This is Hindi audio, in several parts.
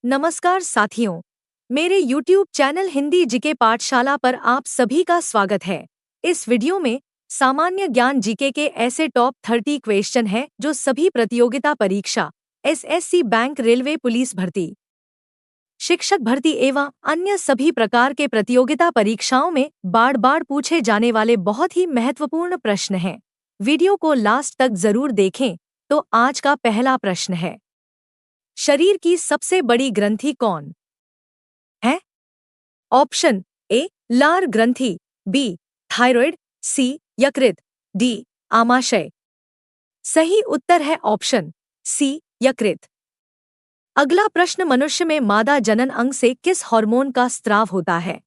नमस्कार साथियों, मेरे YouTube चैनल हिंदी जीके पाठशाला पर आप सभी का स्वागत है। इस वीडियो में सामान्य ज्ञान जीके के ऐसे टॉप 30 क्वेश्चन हैं जो सभी प्रतियोगिता परीक्षा, एसएससी, बैंक, रेलवे, पुलिस भर्ती, शिक्षक भर्ती एवं अन्य सभी प्रकार के प्रतियोगिता परीक्षाओं में बार बार पूछे जाने वाले बहुत ही महत्वपूर्ण प्रश्न हैं। वीडियो को लास्ट तक जरूर देखें। तो आज का पहला प्रश्न है, शरीर की सबसे बड़ी ग्रंथि कौन है? ऑप्शन ए लार ग्रंथि, बी थायराइड, सी यकृत, डी आमाशय। सही उत्तर है ऑप्शन सी यकृत। अगला प्रश्न, मनुष्य में मादा जनन अंग से किस हार्मोन का स्त्राव होता है?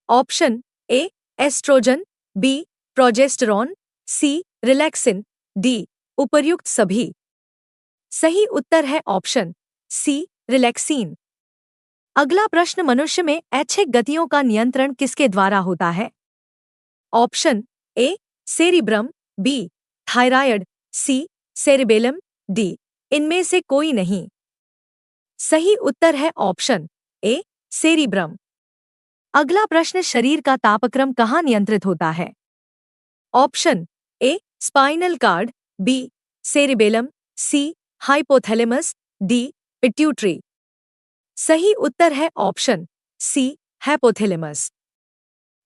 Option A estrogen, B progesterone, C relaxin, D उपर्युक्त सभी। सही उत्तर है ऑप्शन सी रिलैक्सिन। अगला प्रश्न, मनुष्य में ऐच्छिक गतियों का नियंत्रण किसके द्वारा होता है? Option A cerebrum, B thyroid, C cerebellum, D इनमें से कोई नहीं। सही उत्तर है ऑप्शन ए सेरिब्रम। अगला प्रश्न, शरीर का तापक्रम कहाँ नियंत्रित होता है? Option A spinal cord, B cerebellum, C hypothalamus, D pituitary. सही उत्तर है ऑप्शन सी हाइपोथैलेमस।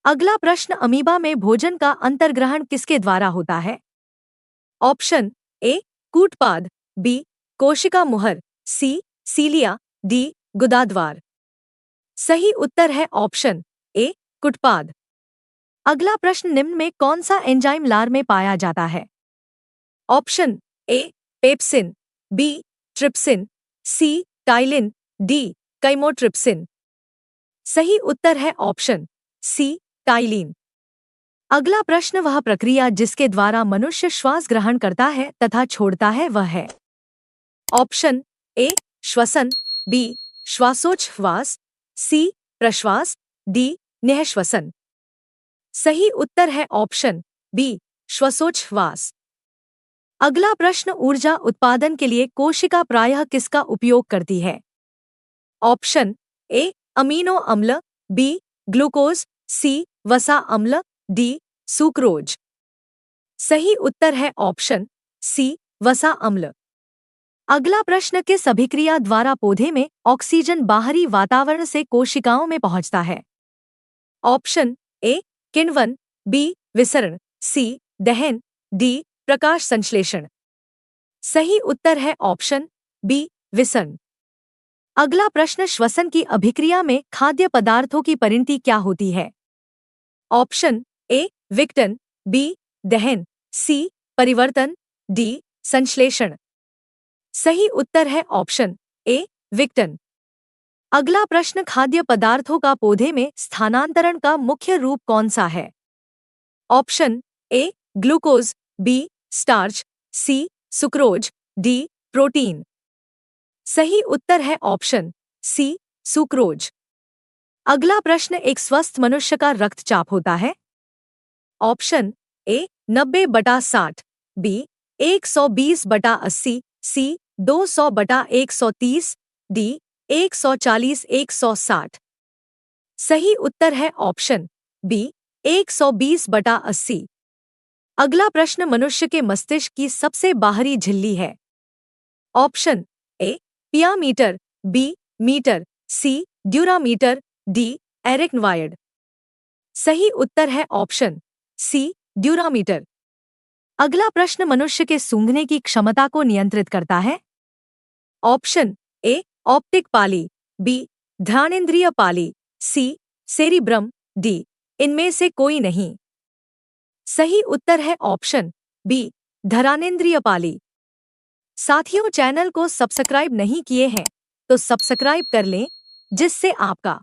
अगला प्रश्न, अमीबा में भोजन का अंतर्ग्रहण किसके द्वारा होता है? ऑप्शन ए कूटपाद, बी कोशिका मुहर, सी सीलिया, डी गुदाद्वार। सही उत्तर है ऑप्शन ए कुटपाद। अगला प्रश्न, निम्न में कौन सा एंजाइम लार में पाया जाता है? Option A pepsin, B trypsin, C ptyalin, D chymotrypsin. सही उत्तर है ऑप्शन सी टाइलिन। अगला प्रश्न, वह प्रक्रिया जिसके द्वारा मनुष्य श्वास ग्रहण करता है तथा छोड़ता है वह है? ऑप्शन ए श्वसन, बी श्वासोच्छ्वास, सी प्रश्वास, डी निःश्वसन। सही उत्तर है ऑप्शन बी श्वासोच्छ्वास। अगला प्रश्न, ऊर्जा उत्पादन के लिए कोशिका प्रायः किसका उपयोग करती है? ऑप्शन ए अमीनो अम्ल, बी ग्लूकोज, सी वसा अम्ल, डी सुक्रोज। सही उत्तर है ऑप्शन सी वसा अम्ल। अगला प्रश्न, किस अभिक्रिया द्वारा पौधे में ऑक्सीजन बाहरी वातावरण से कोशिकाओं में पहुंचता है? ऑप्शन ए किण्वन, बी विसरण, सी दहन, डी प्रकाश संश्लेषण। सही उत्तर है ऑप्शन बी विसरण। अगला प्रश्न, श्वसन की अभिक्रिया में खाद्य पदार्थों की परिणति क्या होती है? ऑप्शन ए विघटन, बी दहन, सी परिवर्तन, डी संश्लेषण। सही उत्तर है ऑप्शन ए विघटन। अगला प्रश्न, खाद्य पदार्थों का पौधे में स्थानांतरण का मुख्य रूप कौन सा है? Option A glucose, B starch, C sucrose, D protein. सही उत्तर है ऑप्शन सी सुक्रोज। अगला प्रश्न, एक स्वस्थ मनुष्य का रक्तचाप होता है? Option A 90/60, B 120/80, C 200/130, D 140/160। सही उत्तर है ऑप्शन बी 120/80। अगला प्रश्न, मनुष्य के मस्तिष्क की सबसे बाहरी झिल्ली है? Option A pia mater, B mater, C dura mater, D arachnoid. सही उत्तर है ऑप्शन सी ड्यूरामीटर। अगला प्रश्न, मनुष्य के सूंघने की क्षमता को नियंत्रित करता है? ऑप्शन ए ऑप्टिक पाली, बी ध्यानेंद्रिय पाली, सी सेरिब्रम, डी इनमें से कोई नहीं। सही उत्तर है ऑप्शन बी धरानेंद्रिय पाली। साथियों, चैनल को सब्सक्राइब नहीं किए हैं तो सब्सक्राइब कर लें, जिससे आपका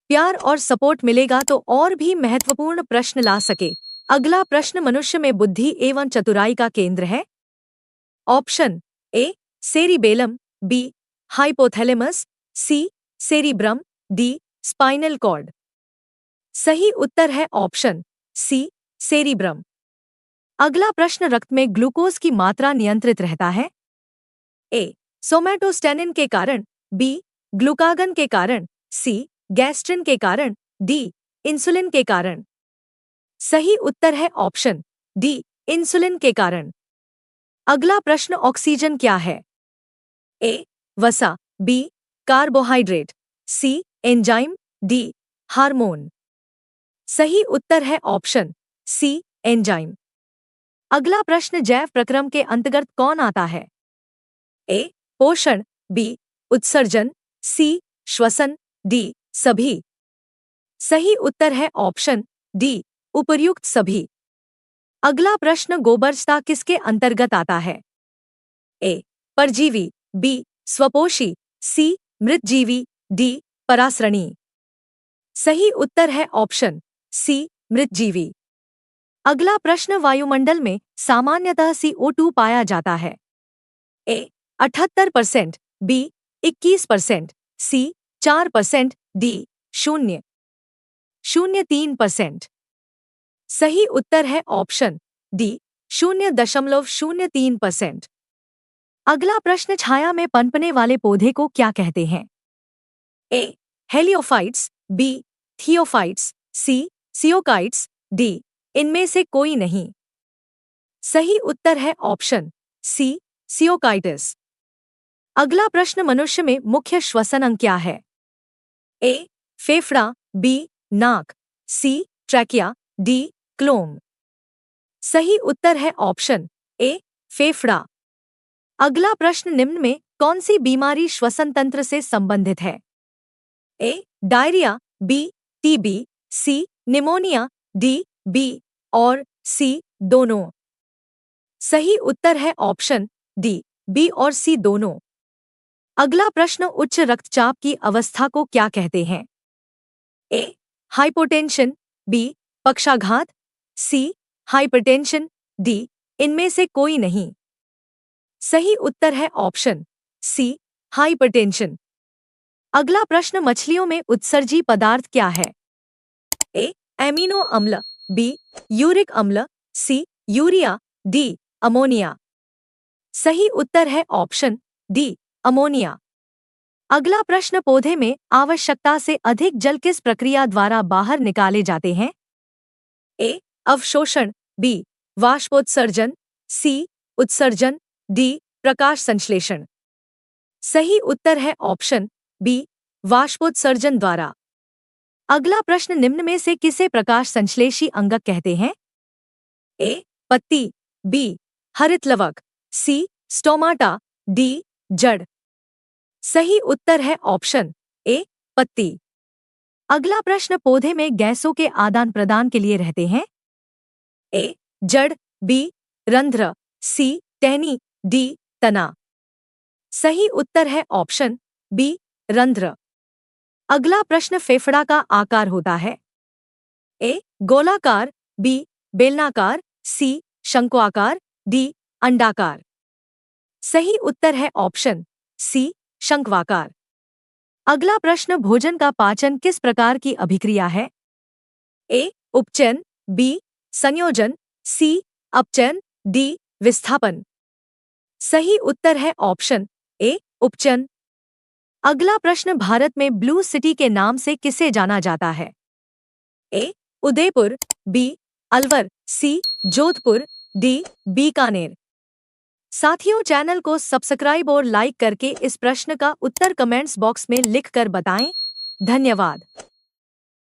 प्यार और सपोर्ट मिलेगा तो और भी महत्वपूर्ण प्रश्न ला सके। अगला प्रश्न, मनुष्य में बुद्धि एवं चतुराई का केंद्र है? Option A cerebellum, B hypothalamus, C cerebrum, D spinal cord. सही उत्तर है ऑप्शन सी सेरिब्रम। अगला प्रश्न, रक्त में ग्लूकोज की मात्रा नियंत्रित रहता है? ए सोमैटोस्टेनिन के कारण, बी ग्लूकागन के कारण, सी गैस्ट्रिन के कारण, डी इंसुलिन के कारण। सही उत्तर है ऑप्शन डी इंसुलिन के कारण। अगला प्रश्न, ऑक्सीजन क्या है? ए वसा, बी कार्बोहाइड्रेट, सी एंजाइम, डी हार्मोन। सही उत्तर है ऑप्शन सी एंजाइम। अगला प्रश्न, जैव प्रक्रम के अंतर्गत कौन आता है? ए पोषण, बी उत्सर्जन, सी श्वसन, डी सभी। सही उत्तर है ऑप्शन डी उपर्युक्त सभी। अगला प्रश्न, गोबरछता किसके अंतर्गत आता है? ए परजीवी, बी स्वपोषी, सी मृतजीवी, डी परासरणी। सही उत्तर है ऑप्शन सी मृतजीवी। अगला प्रश्न, वायुमंडल में सामान्यतः CO2 पाया जाता है? ए 78%, बी 21%, सी 4%, डी 0.03%। सही उत्तर है ऑप्शन डी 0.03%। अगला प्रश्न, छाया में पनपने वाले पौधे को क्या कहते हैं? ए हेलियोफाइट्स, बी थियोफाइट्स, सी सियोकाइट्स, डी इनमें से कोई नहीं। सही उत्तर है ऑप्शन सी सियोकाइटिस। अगला प्रश्न, मनुष्य में मुख्य श्वसन अंग क्या है? ए फेफड़ा, बी नाक, सी ट्रैकिया, डी क्लोम। सही उत्तर है ऑप्शन ए फेफड़ा। अगला प्रश्न, निम्न में कौन सी बीमारी श्वसन तंत्र से संबंधित है? ए डायरिया, बी टीबी, सी निमोनिया, डी बी और सी दोनों। सही उत्तर है ऑप्शन डी बी और सी दोनों। अगला प्रश्न, उच्च रक्तचाप की अवस्था को क्या कहते हैं? ए हाइपोटेंशन, बी पक्षाघात, सी हाइपरटेंशन, डी इनमें से कोई नहीं। सही उत्तर है ऑप्शन सी हाइपरटेंशन। अगला प्रश्न, मछलियों में उत्सर्जी पदार्थ क्या है? ए एमिनो अम्ल, बी यूरिक अम्ल, सी यूरिया, डी अमोनिया। सही उत्तर है ऑप्शन डी अमोनिया। अगला प्रश्न, पौधे में आवश्यकता से अधिक जल किस प्रक्रिया द्वारा बाहर निकाले जाते हैं? ए अवशोषण, बी वाष्पोत्सर्जन, सी उत्सर्जन, डी प्रकाश संश्लेषण। सही उत्तर है ऑप्शन बी वाष्पोत्सर्जन द्वारा। अगला प्रश्न, निम्न में से किसे प्रकाश संश्लेषी अंगक कहते हैं? ए पत्ती, बी हरितलवक, सी स्टोमाटा, डी जड़। सही उत्तर है ऑप्शन ए पत्ती। अगला प्रश्न, पौधे में गैसों के आदान प्रदान के लिए रहते हैं? ए जड़, बी रंध्र, सी टहनी, डी तना। सही उत्तर है ऑप्शन बी रंध्र। अगला प्रश्न, फेफड़ा का आकार होता है? ए गोलाकार, बी बेलनाकार, सी शंक्वाकार, डी अंडाकार। सही उत्तर है ऑप्शन सी शंक्वाकार। अगला प्रश्न, भोजन का पाचन किस प्रकार की अभिक्रिया है? ए उपचयन, बी संयोजन, सी अपचयन, डी विस्थापन। सही उत्तर है ऑप्शन ए उपचयन। अगला प्रश्न, भारत में ब्लू सिटी के नाम से किसे जाना जाता है? ए उदयपुर, बी अलवर, सी जोधपुर, डी बीकानेर। साथियों, चैनल को सब्सक्राइब और लाइक करके इस प्रश्न का उत्तर कमेंट्स बॉक्स में लिखकर बताएं। धन्यवाद।